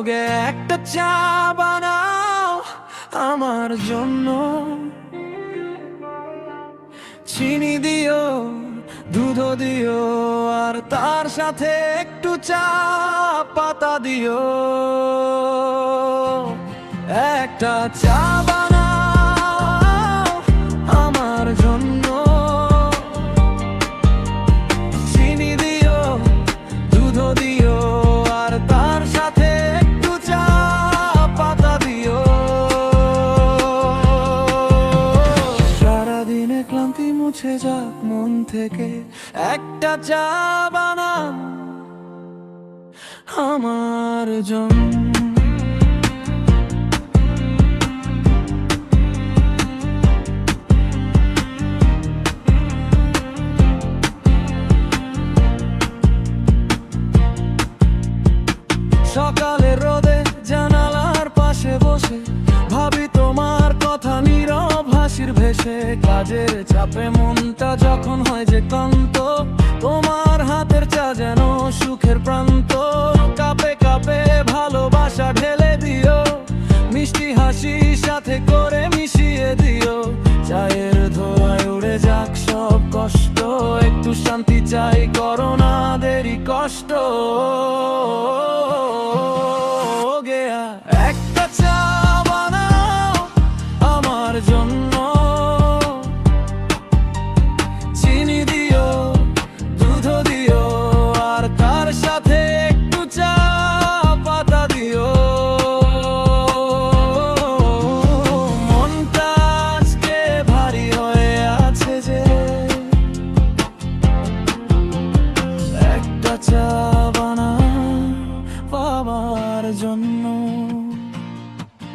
গে একটা চা বানাও আমার জন্য, চিনি দিও, দুধ দিও, আর তার সাথে একটু চা পাতা দিও। একটা চা বানাও আমার জন্য, চিনি দিও, দুধ দিও, আর তার সাথে একটু চা পাতা দিও। সারাদিনে ক্লান্তি মুছে যাক মন থেকে, একটা চা বানাও আমার জন্য। সকালে রোদে জানালার পাশে বসে ভাবি তোমার কথা, নীরব হাসির ভেসে। কাজের চাপে মনটা যখন হয় যে ক্লান্ত, তোমার হাতের চা যেন সুখের প্রান্ত। কাপে কাপে ভালোবাসা ঢেলে দিও, মিষ্টি হাসি সাথে করে মিশিয়ে দিও। চায়ের ধোঁয়ায় উড়ে যাক সব কষ্ট, একটু শান্তি চাই, করো না দেরি কষ্ট। একটা চা বানাও আমার জন্য, চিনি দিও, দুধ দিও, আর তার সাথে একটু চা পাতা দিও। মনটা আজকে ভারী হয়ে আছে যে, একটা চা বানাও আমার জন্য।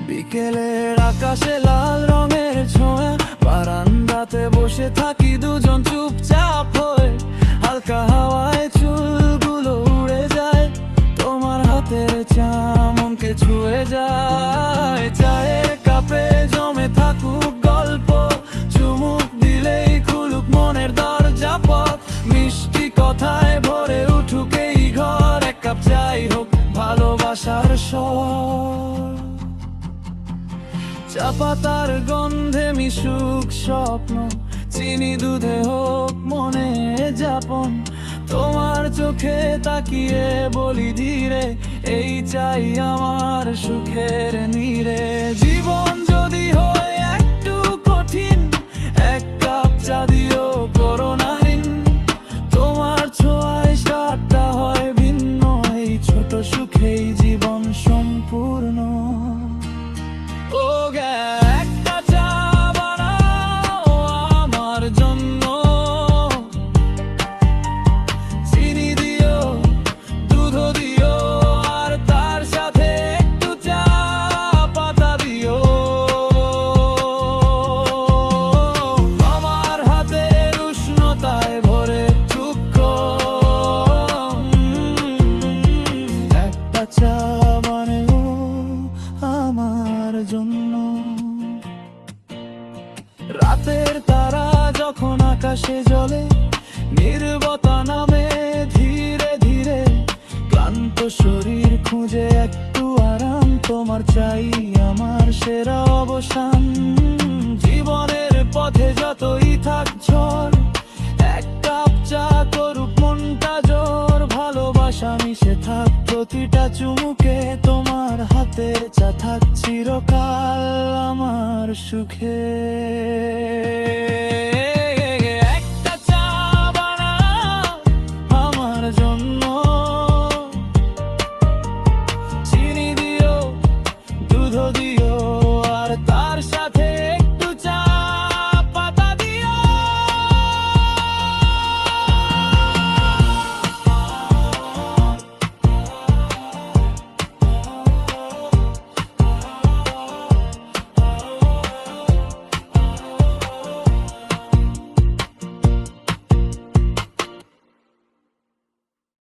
বিকেলের আকাশে লাল রঙের ছোঁয়া, বারান্দাতে বসে থাকি দুজন চুপচাপ হয়ে। হালকা হাওয়ায় চুলগুলো উড়ে যায়, তোমার হাতের চা মনকে ছুঁয়ে যায়। চায়ের কাপে জমে থাকুক গল্প, চুমুক দিলেই খুলুক মনের দরজা পথ। মিষ্টি কথায় ভরে উঠুক এই ঘর, এক কাপ চাই হোক ভালোবাসার স্বর। চা পাতার গন্ধে মিশুক স্বপ্ন, চিনি দুধে হোক মনে যাপন। তোমার চোখে তাকিয়ে বলি ধীরে, এই চাই আমার সুখের নীড়ে। জীবন যদি হয় একটু কঠিন, এক কাপ চা দিও, করো না ঋণ। তোমার ছোঁয়ায় সাতটা হয় ভিন্ন, এই ছোট সুখেই জীবন সম্পূর্ণ। একটা চা বানাও আমার জন্য, চিনি দিও, দুধ দিও, আর তার সাথে একটু চা পাতা দিও। আমার হাতের উষ্ণতায় ভরে দুঃখ, একটা চা বানাও আমার জন্য। রাতের তারা যখন আকাশে জ্বলে, নীরবতা নামে ধীরে ধীরে। ক্লান্ত শরীর খুঁজে একটু আরাম, তোমার চাই আমার সেরা অবসান। জীবনের পথে যতই থাক ঝড়, এক কাপ চা করুক মনটা জোর। ভালোবাসা মিশে থাক প্রতিটা চুমুকে, তোমার হাতের চা থাক চিরকাল আমার সুখে।